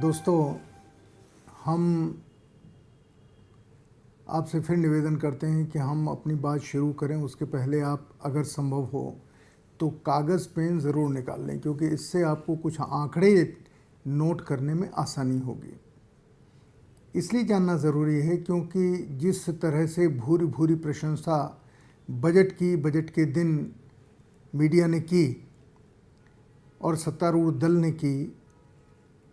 दोस्तों, हम आपसे फिर निवेदन करते हैं कि हम अपनी बात शुरू करें उसके पहले आप अगर संभव हो तो कागज़ पेन ज़रूर निकाल लें, क्योंकि इससे आपको कुछ आंकड़े नोट करने में आसानी होगी। इसलिए जानना ज़रूरी है क्योंकि जिस तरह से भूरी भूरी प्रशंसा बजट के दिन मीडिया ने की और सत्तारूढ़ दल ने की,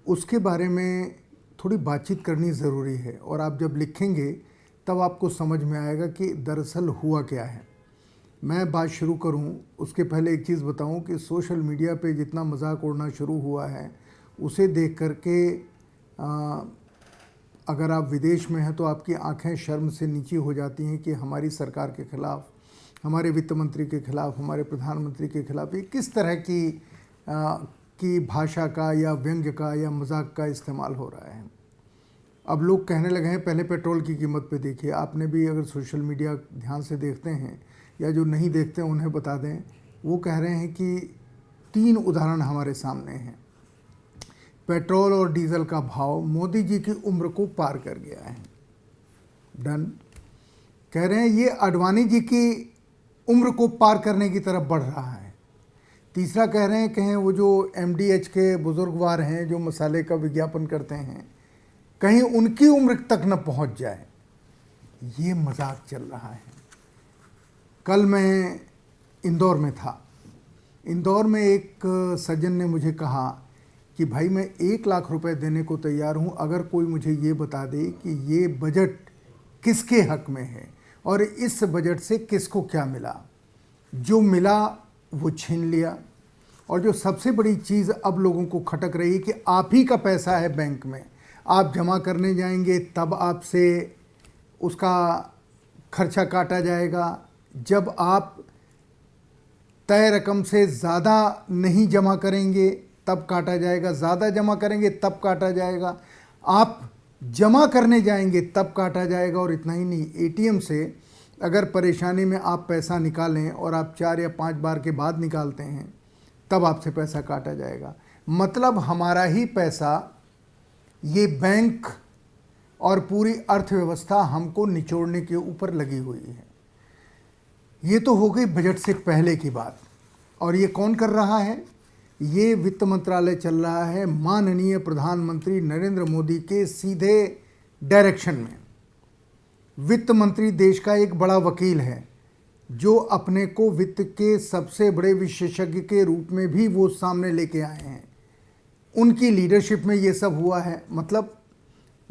उसके बारे में थोड़ी बातचीत करनी ज़रूरी है। और आप जब लिखेंगे तब आपको समझ में आएगा कि दरअसल हुआ क्या है। मैं बात शुरू करूं उसके पहले एक चीज़ बताऊं कि सोशल मीडिया पे जितना मजाक उड़ना शुरू हुआ है उसे देख करके अगर आप विदेश में हैं तो आपकी आंखें शर्म से नीची हो जाती हैं कि हमारी सरकार के ख़िलाफ़, हमारे वित्त मंत्री के ख़िलाफ़, हमारे प्रधानमंत्री के ख़िलाफ़ ये किस तरह की भाषा का या व्यंग्य का या मजाक का इस्तेमाल हो रहा है। अब लोग कहने लगे हैं, पहले पेट्रोल की कीमत पे देखिए। आपने भी अगर सोशल मीडिया ध्यान से देखते हैं या जो नहीं देखते हैं उन्हें बता दें, वो कह रहे हैं कि 3 उदाहरण हमारे सामने हैं। पेट्रोल और डीजल का भाव मोदी जी की उम्र को पार कर गया है। डन। कह रहे हैं ये आडवाणी जी की उम्र को पार करने की तरफ बढ़ रहा है। तीसरा कह रहे हैं कहें वो जो MDH के बुजुर्गवार हैं जो मसाले का विज्ञापन करते हैं, कहीं उनकी उम्र तक न पहुंच जाए। ये मजाक चल रहा है। कल मैं इंदौर में था। इंदौर में एक सज्जन ने मुझे कहा कि भाई मैं 1 लाख रुपए देने को तैयार हूं अगर कोई मुझे ये बता दे कि ये बजट किसके हक में है और इस बजट से किसको क्या मिला। जो मिला वो छीन लिया, और जो सबसे बड़ी चीज़ अब लोगों को खटक रही कि आप ही का पैसा है बैंक में, आप जमा करने जाएंगे तब आपसे उसका खर्चा काटा जाएगा। जब आप तय रकम से ज़्यादा नहीं जमा करेंगे तब काटा जाएगा, ज़्यादा जमा करेंगे तब काटा जाएगा, आप जमा करने जाएंगे तब काटा जाएगा। और इतना ही नहीं, ATM से अगर परेशानी में आप पैसा निकालें और आप 4 या 5 बार के बाद निकालते हैं तब आपसे पैसा काटा जाएगा। मतलब हमारा ही पैसा, ये बैंक और पूरी अर्थव्यवस्था हमको निचोड़ने के ऊपर लगी हुई है। ये तो हो गई बजट से पहले की बात। और ये कौन कर रहा है? ये वित्त मंत्रालय चल रहा है माननीय प्रधानमंत्री नरेंद्र मोदी के सीधे डायरेक्शन में। वित्त मंत्री देश का एक बड़ा वकील है जो अपने को वित्त के सबसे बड़े विशेषज्ञ के रूप में भी वो सामने लेके आए हैं। उनकी लीडरशिप में ये सब हुआ है। मतलब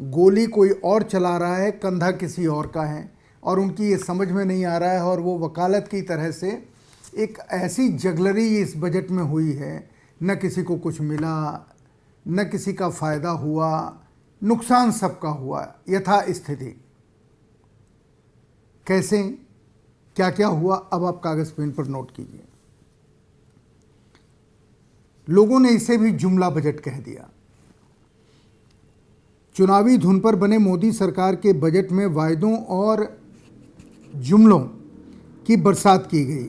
गोली कोई और चला रहा है, कंधा किसी और का है, और उनकी ये समझ में नहीं आ रहा है। और वो वकालत की तरह से एक ऐसी जगलरी इस बजट में हुई है, न किसी को कुछ मिला, न किसी का फ़ायदा हुआ, नुकसान सबका हुआ। यथा स्थिति कैसे क्या क्या हुआ अब आप कागज़ पेन पर नोट कीजिए। लोगों ने इसे भी जुमला बजट कह दिया। चुनावी धुन पर बने मोदी सरकार के बजट में वायदों और जुमलों की बरसात की गई।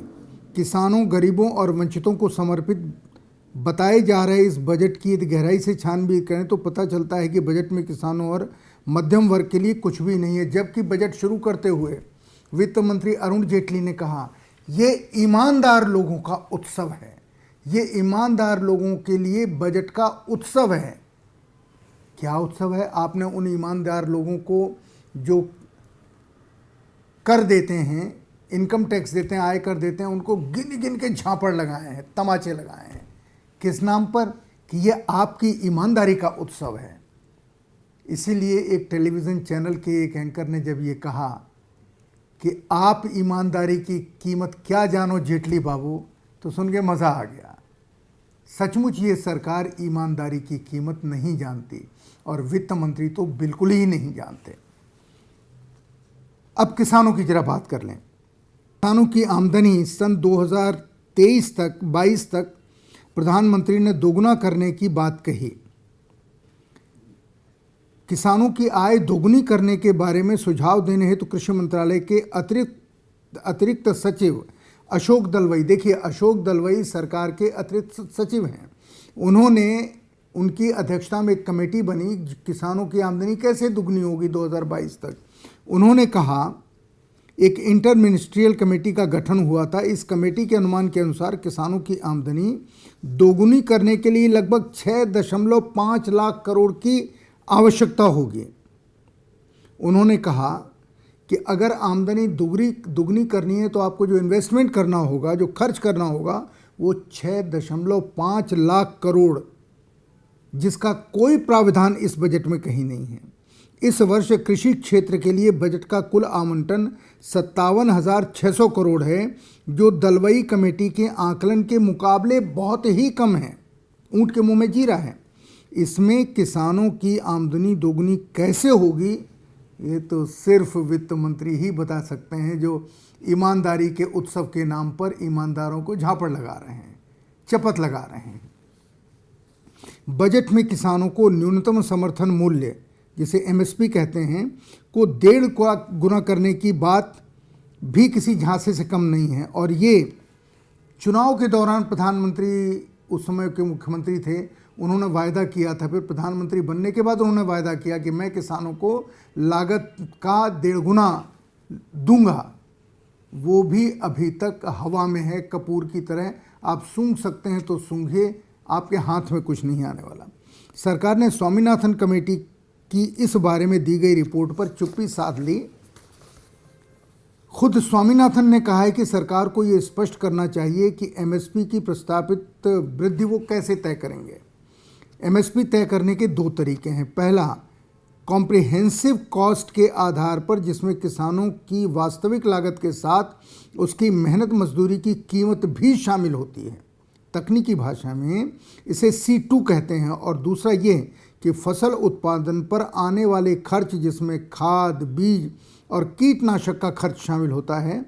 किसानों, गरीबों और वंचितों को समर्पित बताए जा रहे इस बजट की यदि गहराई से छानबीन करें तो पता चलता है कि बजट में किसानों और मध्यम वर्ग के लिए कुछ भी नहीं है। जबकि बजट शुरू करते हुए वित्त मंत्री अरुण जेटली ने कहा ये ईमानदार लोगों का उत्सव है, ये ईमानदार लोगों के लिए बजट का उत्सव है। क्या उत्सव है? आपने उन ईमानदार लोगों को जो कर देते हैं, इनकम टैक्स देते हैं, आयकर देते हैं, उनको गिन गिन के झापड़ लगाए हैं, तमाचे लगाए हैं। किस नाम पर? कि ये आपकी ईमानदारी का उत्सव है। इसीलिए एक टेलीविज़न चैनल के एक एंकर ने जब ये कहा कि आप ईमानदारी की कीमत क्या जानो जेटली बाबू, तो सुन के मज़ा आ गया। सचमुच ये सरकार ईमानदारी की कीमत नहीं जानती और वित्त मंत्री तो बिल्कुल ही नहीं जानते। अब किसानों की जरा बात कर लें। किसानों की आमदनी सन 2023 तक 22 तक प्रधानमंत्री ने दोगुना करने की बात कही। किसानों की आय दोगुनी करने के बारे में सुझाव देने हेतु कृषि मंत्रालय के अतिरिक्त सचिव अशोक दलवई, देखिए अशोक दलवई सरकार के अतिरिक्त सचिव हैं, उन्होंने उनकी अध्यक्षता में एक कमेटी बनी, किसानों की आमदनी कैसे दुगनी होगी 2022 तक। उन्होंने कहा एक इंटर मिनिस्ट्रियल कमेटी का गठन हुआ था। इस कमेटी के अनुमान के अनुसार किसानों की आमदनी दोगुनी करने के लिए लगभग 6.5 लाख करोड़ की आवश्यकता होगी। उन्होंने कहा कि अगर आमदनी दुगनी करनी है तो आपको जो इन्वेस्टमेंट करना होगा, जो खर्च करना होगा, वो 6.5 लाख करोड़, जिसका कोई प्रावधान इस बजट में कहीं नहीं है। इस वर्ष कृषि क्षेत्र के लिए बजट का कुल आवंटन 57,600 करोड़ है, जो दलवई कमेटी के आकलन के मुकाबले बहुत ही कम है। ऊंट के मुंह में जीरा है। इसमें किसानों की आमदनी दोगुनी कैसे होगी, ये तो सिर्फ वित्त मंत्री ही बता सकते हैं, जो ईमानदारी के उत्सव के नाम पर ईमानदारों को झापड़ लगा रहे हैं, चपत लगा रहे हैं। बजट में किसानों को न्यूनतम समर्थन मूल्य, जिसे एमएसपी कहते हैं, को 1.5 गुना करने की बात भी किसी झांसे से कम नहीं है। और ये चुनाव के दौरान प्रधानमंत्री, उस समय के मुख्यमंत्री थे, उन्होंने वायदा किया था। फिर प्रधानमंत्री बनने के बाद उन्होंने वायदा किया कि मैं किसानों को लागत का 1.5 गुना दूंगा। वो भी अभी तक हवा में है, कपूर की तरह। आप सूंघ सकते हैं तो सूंघे, आपके हाथ में कुछ नहीं आने वाला। सरकार ने स्वामीनाथन कमेटी की इस बारे में दी गई रिपोर्ट पर चुप्पी साध ली। खुद स्वामीनाथन ने कहा है कि सरकार को ये स्पष्ट करना चाहिए कि एमएसपी की प्रस्तावित वृद्धि वो कैसे तय करेंगे। एमएसपी तय करने के 2 तरीके हैं। पहला, कॉम्प्रिहेंसिव कॉस्ट के आधार पर, जिसमें किसानों की वास्तविक लागत के साथ उसकी मेहनत मजदूरी की कीमत भी शामिल होती है। तकनीकी भाषा में इसे C2 कहते हैं। और दूसरा ये कि फसल उत्पादन पर आने वाले खर्च, जिसमें खाद, बीज और कीटनाशक का खर्च शामिल होता है,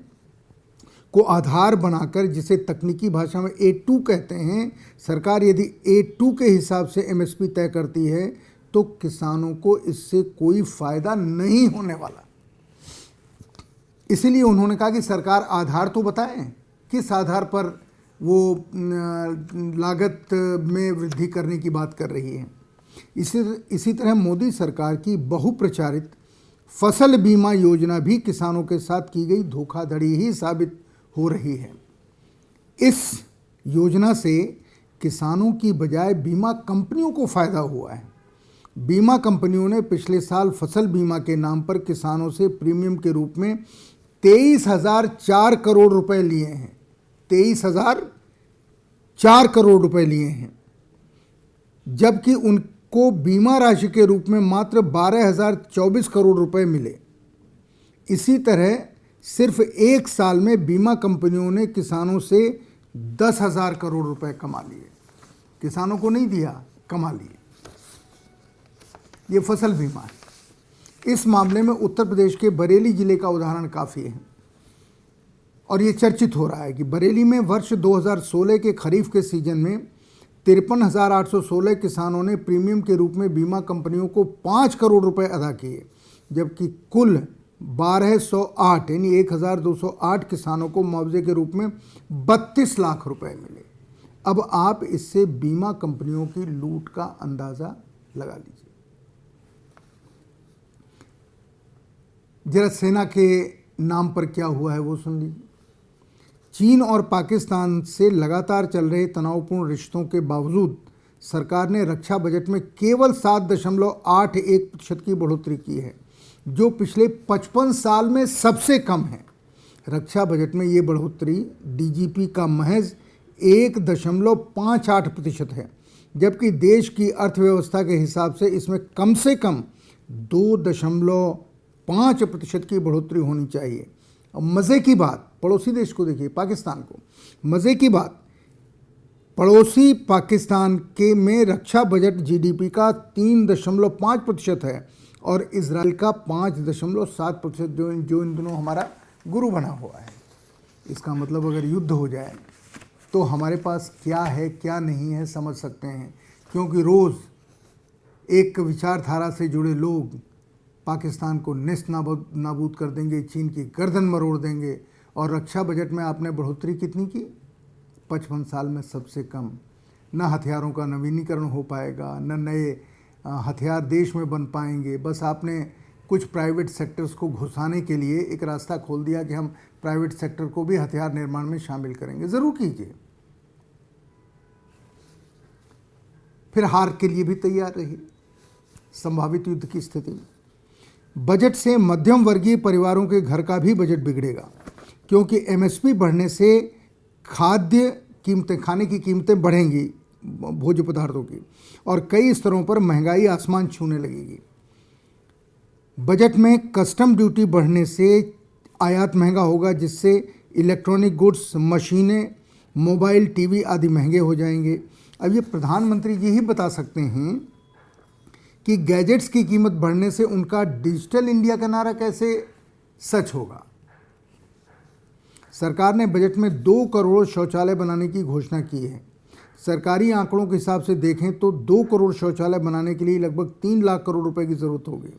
को आधार बनाकर, जिसे तकनीकी भाषा में A2 कहते हैं, सरकार यदि A2 के हिसाब से एमएसपी तय करती है तो किसानों को इससे कोई फायदा नहीं होने वाला। इसीलिए उन्होंने कहा कि सरकार आधार तो बताएं, किस आधार पर वो लागत में वृद्धि करने की बात कर रही है। इसी तरह मोदी सरकार की बहुप्रचारित फसल बीमा योजना भी किसानों के साथ की गई धोखाधड़ी ही साबित हो रही है। इस योजना से किसानों की बजाय बीमा कंपनियों को फायदा हुआ है। बीमा कंपनियों ने पिछले साल फसल बीमा के नाम पर किसानों से प्रीमियम के रूप में 23,004 करोड़ रुपए लिए हैं। 23,004 करोड़ रुपए लिए हैं, जबकि उनको बीमा राशि के रूप में मात्र 12,024 करोड़ रुपए मिले। इसी तरह सिर्फ 1 साल में बीमा कंपनियों ने किसानों से 10,000 करोड़ रुपए कमा लिए। किसानों को नहीं दिया, कमा लिए। ये फसल बीमा है। इस मामले में उत्तर प्रदेश के बरेली जिले का उदाहरण काफ़ी है और ये चर्चित हो रहा है कि बरेली में वर्ष 2016 के खरीफ के सीजन में 53,816 किसानों ने प्रीमियम के रूप में बीमा कंपनियों को 5 करोड़ रुपए अदा किए, जबकि कुल 1,208 यानी 1,208 किसानों को मुआवजे के रूप में 32 लाख रुपए मिले। अब आप इससे बीमा कंपनियों की लूट का अंदाज़ा लगा लीजिए। जरा सेना के नाम पर क्या हुआ है वो सुन लीजिए। चीन और पाकिस्तान से लगातार चल रहे तनावपूर्ण रिश्तों के बावजूद सरकार ने रक्षा बजट में केवल 7.81% की बढ़ोतरी की है, जो पिछले 55 साल में सबसे कम है। रक्षा बजट में ये बढ़ोतरी डीजीपी का महज 1.58% है, जबकि देश की अर्थव्यवस्था के हिसाब से इसमें कम से कम 2.5% की बढ़ोतरी होनी चाहिए। और मज़े की बात, पड़ोसी देश को देखिए, पाकिस्तान को। मज़े की बात, पड़ोसी पाकिस्तान के में रक्षा बजट जीडीपी का 3.5% है और इजराइल का 5.7%, जो इन दोनों हमारा गुरु बना हुआ है। इसका मतलब अगर युद्ध हो जाए तो हमारे पास क्या है क्या नहीं है समझ सकते हैं, क्योंकि रोज़ एक विचारधारा से जुड़े लोग पाकिस्तान को नेस्त नाबूद कर देंगे, चीन की गर्दन मरोड़ देंगे। और रक्षा बजट में आपने बढ़ोतरी कितनी की? 55 साल में सबसे कम। न हथियारों का नवीनीकरण हो पाएगा, न नए हथियार देश में बन पाएंगे। बस आपने कुछ प्राइवेट सेक्टर्स को घुसाने के लिए एक रास्ता खोल दिया कि हम प्राइवेट सेक्टर को भी हथियार निर्माण में शामिल करेंगे। ज़रूर कीजिए, फिर हार के लिए भी तैयार रहिए संभावित युद्ध की स्थिति में। बजट से मध्यम वर्गीय परिवारों के घर का भी बजट बिगड़ेगा, क्योंकि एमएसपी बढ़ने से खाने की कीमतें बढ़ेंगी, भोज्य पदार्थों की, और कई स्तरों पर महंगाई आसमान छूने लगेगी। बजट में कस्टम ड्यूटी बढ़ने से आयात महंगा होगा, जिससे इलेक्ट्रॉनिक गुड्स, मशीनें, मोबाइल, टीवी आदि महंगे हो जाएंगे। अब ये प्रधानमंत्री जी ही बता सकते हैं कि गैजेट्स की कीमत बढ़ने से उनका डिजिटल इंडिया का नारा कैसे सच होगा। सरकार ने बजट में 2 करोड़ शौचालय बनाने की घोषणा की है। सरकारी आंकड़ों के हिसाब से देखें तो 2 करोड़ शौचालय बनाने के लिए लगभग 3 लाख करोड़ रुपए की ज़रूरत होगी,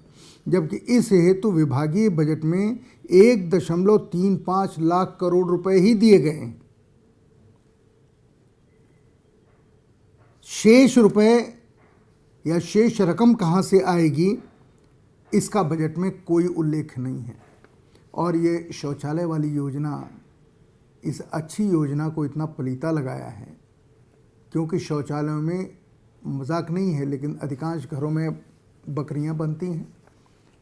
जबकि इस हेतु विभागीय बजट में 1.35 लाख करोड़ रुपए ही दिए गए हैं। शेष रुपए या शेष रकम कहां से आएगी, इसका बजट में कोई उल्लेख नहीं है। और ये शौचालय वाली योजना, इस अच्छी योजना को इतना पलीता लगाया है, क्योंकि शौचालयों में मजाक नहीं है, लेकिन अधिकांश घरों में बकरियां बनती हैं,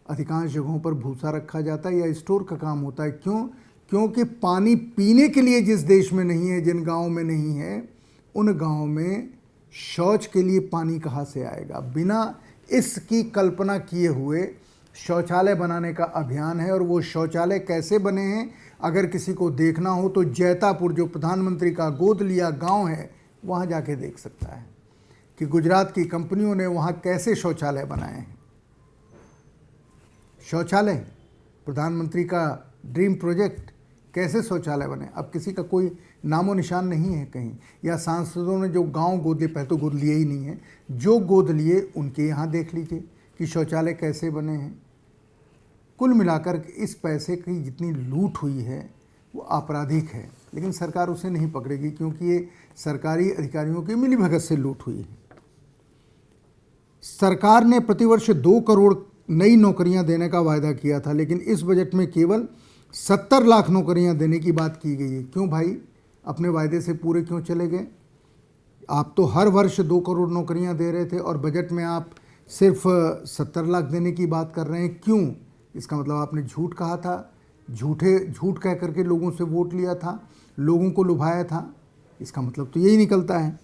अधिकांश जगहों पर भूसा रखा जाता है या स्टोर का काम होता है। क्यों? क्योंकि पानी पीने के लिए जिस देश में नहीं है, जिन गाँव में नहीं है, उन गाँव में शौच के लिए पानी कहाँ से आएगा। बिना इसकी कल्पना किए हुए शौचालय बनाने का अभियान है। और वो शौचालय कैसे बने हैं, अगर किसी को देखना हो तो जैतापुर, जो प्रधानमंत्री का गोद लिया गांव है, वहाँ जाके देख सकता है कि गुजरात की कंपनियों ने वहाँ कैसे शौचालय बनाए हैं। शौचालय प्रधानमंत्री का ड्रीम प्रोजेक्ट, कैसे शौचालय बने, अब किसी का कोई नामो निशान नहीं है कहीं। या सांसदों ने जो गांव गोद लिए, पहले तो गोद लिए ही नहीं है, जो गोद लिए उनके यहाँ देख लीजिए कि शौचालय कैसे बने हैं। कुल मिलाकर इस पैसे की जितनी लूट हुई है वो आपराधिक है, लेकिन सरकार उसे नहीं पकड़ेगी, क्योंकि ये सरकारी अधिकारियों की मिलीभगत से लूट हुई है। सरकार ने प्रतिवर्ष 2 करोड़ नई नौकरियां देने का वायदा किया था, लेकिन इस बजट में केवल 70 लाख नौकरियां देने की बात की गई है। क्यों भाई, अपने वायदे से पूरे क्यों चले गए? आप तो हर वर्ष 2 करोड़ नौकरियां दे रहे थे और बजट में आप सिर्फ 70 लाख देने की बात कर रहे हैं। क्यों? इसका मतलब आपने झूठ कहा था, झूठ कह करके लोगों से वोट लिया था, लोगों को लुभाया था। इसका मतलब तो यही निकलता है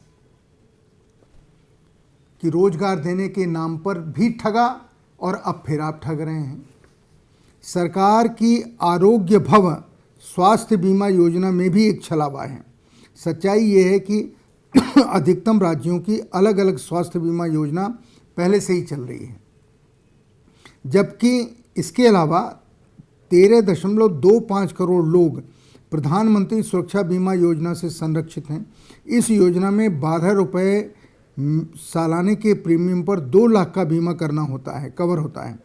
कि रोजगार देने के नाम पर भी ठगा और अब फिर आप ठग रहे हैं। सरकार की आरोग्य भव स्वास्थ्य बीमा योजना में भी एक छलावा है। सच्चाई ये है कि अधिकतम राज्यों की अलग अलग स्वास्थ्य बीमा योजना पहले से ही चल रही है, जबकि इसके अलावा 13.25 करोड़ लोग प्रधानमंत्री सुरक्षा बीमा योजना से संरक्षित हैं। इस योजना में 12 रुपये सालाने के प्रीमियम पर 2 लाख का बीमा करना होता है, कवर होता है।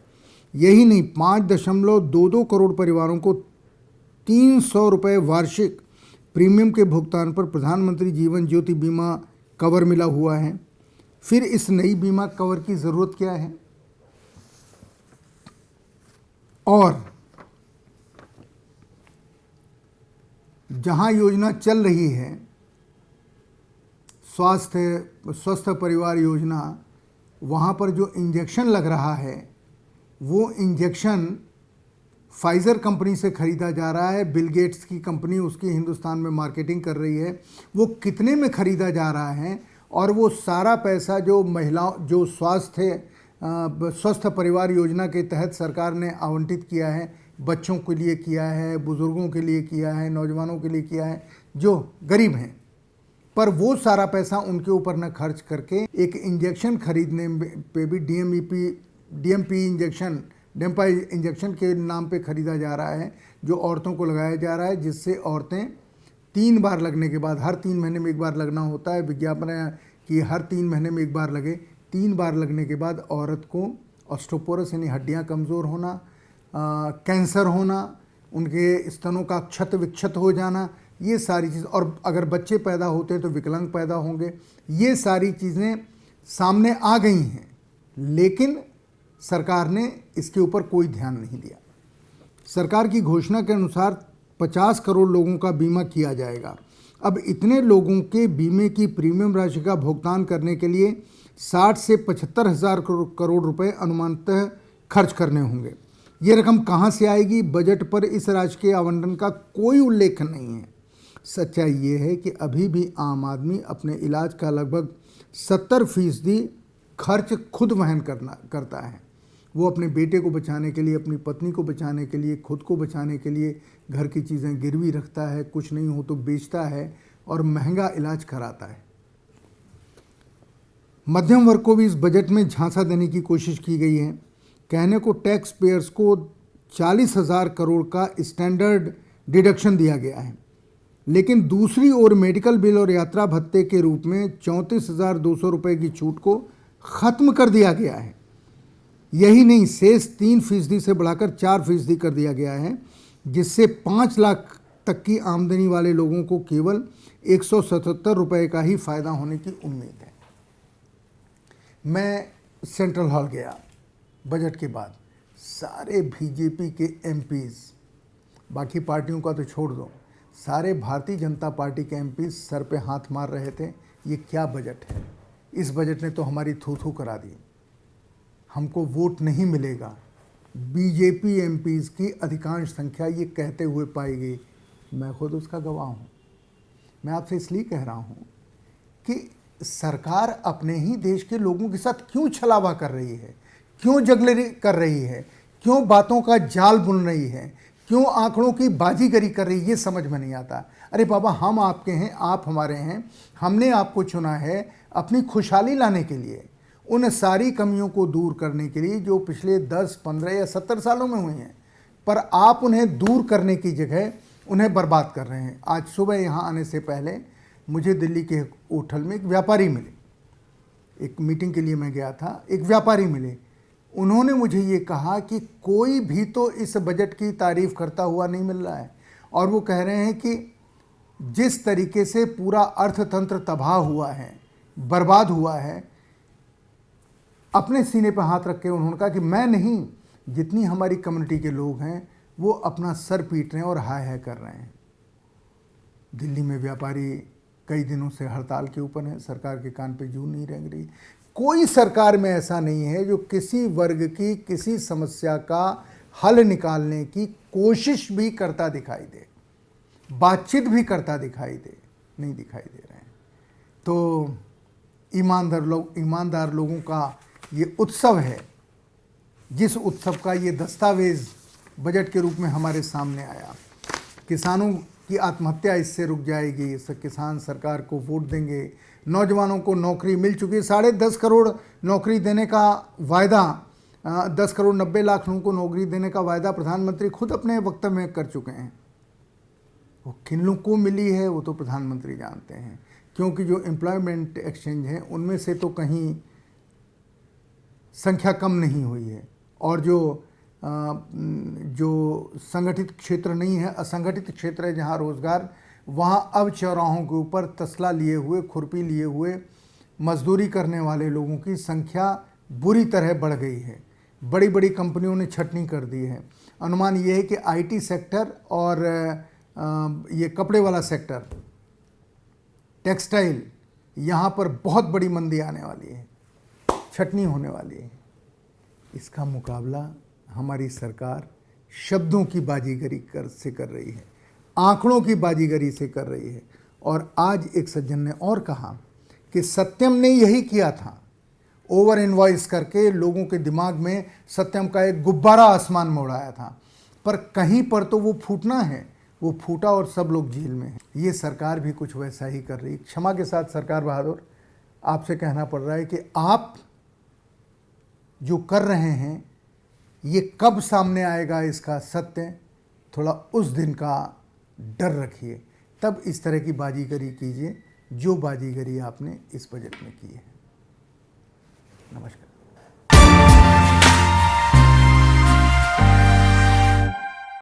यही नहीं, 5.22 करोड़ परिवारों को 300 रुपये वार्षिक प्रीमियम के भुगतान पर प्रधानमंत्री जीवन ज्योति बीमा कवर मिला हुआ है। फिर इस नई बीमा कवर की ज़रूरत क्या है? और जहां योजना चल रही है, स्वस्थ परिवार योजना, वहाँ पर जो इंजेक्शन लग रहा है, वो इंजेक्शन फाइज़र कंपनी से ख़रीदा जा रहा है। बिल गेट्स की कंपनी उसकी हिंदुस्तान में मार्केटिंग कर रही है। वो कितने में ख़रीदा जा रहा है, और वो सारा पैसा जो जो स्वस्थ परिवार योजना के तहत सरकार ने आवंटित किया है, बच्चों के लिए किया है, बुज़ुर्गों के लिए किया है, नौजवानों के लिए किया है, जो गरीब हैं, पर वो सारा पैसा उनके ऊपर न खर्च करके एक इंजेक्शन खरीदने पे भी डीएमपी इंजेक्शन के नाम पे खरीदा जा रहा है, जो औरतों को लगाया जा रहा है, जिससे औरतें 3 बार लगने के बाद, हर 3 महीने में एक बार लगना होता है, विज्ञापन है कि हर 3 महीने में एक बार लगे। 3 बार लगने के बाद औरत को ऑस्टियोपोरोसिस यानी हड्डियाँ कमज़ोर होना, कैंसर होना, उनके स्तनों का क्षत विक्षत हो जाना, ये सारी चीज़, और अगर बच्चे पैदा होते हैं तो विकलांग पैदा होंगे, ये सारी चीज़ें सामने आ गई हैं, लेकिन सरकार ने इसके ऊपर कोई ध्यान नहीं दिया। सरकार की घोषणा के अनुसार 50 करोड़ लोगों का बीमा किया जाएगा। अब इतने लोगों के बीमे की प्रीमियम राशि का भुगतान करने के लिए 60 से 75 हज़ार करोड़ रुपए अनुमानतः खर्च करने होंगे। ये रकम कहाँ से आएगी? बजट पर इस राशि के आवंटन का कोई उल्लेख नहीं है। सच्चाई ये है कि अभी भी आम आदमी अपने इलाज का लगभग 70% खर्च खुद वहन करता है। वो अपने बेटे को बचाने के लिए, अपनी पत्नी को बचाने के लिए, खुद को बचाने के लिए घर की चीज़ें गिरवी रखता है, कुछ नहीं हो तो बेचता है और महंगा इलाज कराता है। मध्यम वर्ग को भी इस बजट में झांसा देने की कोशिश की गई है। कहने को टैक्स पेयर्स को 40,000 करोड़ का स्टैंडर्ड डिडक्शन दिया गया है, लेकिन दूसरी ओर मेडिकल बिल और यात्रा भत्ते के रूप में 34,200 रुपये की छूट को ख़त्म कर दिया गया है। यही नहीं, शेष 3% से बढ़ाकर 4% कर दिया गया है, जिससे 5 लाख तक की आमदनी वाले लोगों को केवल 177 रुपये का ही फ़ायदा होने की उम्मीद है। मैं सेंट्रल हॉल गया बजट के बाद, सारे बीजेपी के एमपीज़, बाकी पार्टियों का तो छोड़ दो, सारे भारतीय जनता पार्टी के एमपीज़ सर पे हाथ मार रहे थे। ये क्या बजट है? इस बजट ने तो हमारी थू-थू करा दी, हमको वोट नहीं मिलेगा। बीजेपी एमपीज़ की अधिकांश संख्या ये कहते हुए पाई गई। मैं खुद उसका गवाह हूँ। मैं आपसे इसलिए कह रहा हूँ कि सरकार अपने ही देश के लोगों के साथ क्यों छलावा कर रही है, क्यों जगलरी कर रही है, क्यों बातों का जाल बुन रही है, क्यों आंकड़ों की बाजीगरी कर रही है, ये समझ में नहीं आता। अरे बाबा, हम आपके हैं, आप हमारे हैं, हमने आपको चुना है अपनी खुशहाली लाने के लिए, उन सारी कमियों को दूर करने के लिए जो पिछले 10, 15 या 70 सालों में हुई हैं, पर आप उन्हें दूर करने की जगह उन्हें बर्बाद कर रहे हैं। आज सुबह यहाँ आने से पहले मुझे दिल्ली के होटल में एक व्यापारी मिले। एक मीटिंग के लिए मैं गया था, एक व्यापारी मिले। उन्होंने मुझे ये कहा कि कोई भी तो इस बजट की तारीफ़ करता हुआ नहीं मिल रहा है, और वो कह रहे हैं कि जिस तरीके से पूरा अर्थतंत्र तबाह हुआ है, बर्बाद हुआ है, अपने सीने पर हाथ रख के उन्होंने कहा कि मैं नहीं, जितनी हमारी कम्युनिटी के लोग हैं वो अपना सर पीट रहे हैं और हाय हाय कर रहे हैं। दिल्ली में व्यापारी कई दिनों से हड़ताल के ऊपर हैं, सरकार के कान पे जूं नहीं रेंग रही। कोई सरकार में ऐसा नहीं है जो किसी वर्ग की किसी समस्या का हल निकालने की कोशिश भी करता दिखाई दे, बातचीत भी करता दिखाई दे, नहीं दिखाई दे रहे हैं। तो ईमानदार लोगों का ये उत्सव है, जिस उत्सव का ये दस्तावेज़ बजट के रूप में हमारे सामने आया। किसानों की आत्महत्या इससे रुक जाएगी, किसान सरकार को वोट देंगे, नौजवानों को नौकरी मिल चुकी है, 10.5 करोड़ नौकरी देने का वायदा, 10 करोड़ 90 लाख लोगों को नौकरी देने का वायदा प्रधानमंत्री खुद अपने वक्तव्य में कर चुके हैं। वो किन लोगों को मिली है वो तो प्रधानमंत्री जानते हैं, क्योंकि जो एम्प्लॉयमेंट एक्सचेंज है उनमें से तो कहीं संख्या कम नहीं हुई है, और जो संगठित क्षेत्र नहीं है, असंगठित क्षेत्र है जहाँ रोज़गार, वहाँ अब चौराहों के ऊपर तसला लिए हुए, खुरपी लिए हुए मजदूरी करने वाले लोगों की संख्या बुरी तरह बढ़ गई है। बड़ी बड़ी कंपनियों ने छटनी कर दी है। अनुमान ये है कि आईटी सेक्टर और ये कपड़े वाला सेक्टर, टेक्सटाइल, यहाँ पर बहुत बड़ी मंदी आने वाली है, छटनी होने वाली है। इसका मुकाबला हमारी सरकार शब्दों की बाजीगरी से कर रही है, आंकड़ों की बाजीगरी से कर रही है। और आज एक सज्जन ने और कहा कि सत्यम ने यही किया था, ओवर इनवॉइस करके लोगों के दिमाग में सत्यम का एक गुब्बारा आसमान में उड़ाया था, पर कहीं पर तो वो फूटना है, वो फूटा और सब लोग जेल में हैं। ये सरकार भी कुछ वैसा ही कर रही है। क्षमा के साथ सरकार बहादुर, आपसे कहना पड़ रहा है कि आप जो कर रहे हैं ये कब सामने आएगा इसका सत्य, थोड़ा उस दिन का डर रखिए, तब इस तरह की बाजीगरी कीजिए जो बाजीगरी आपने इस बजट में की है। नमस्कार।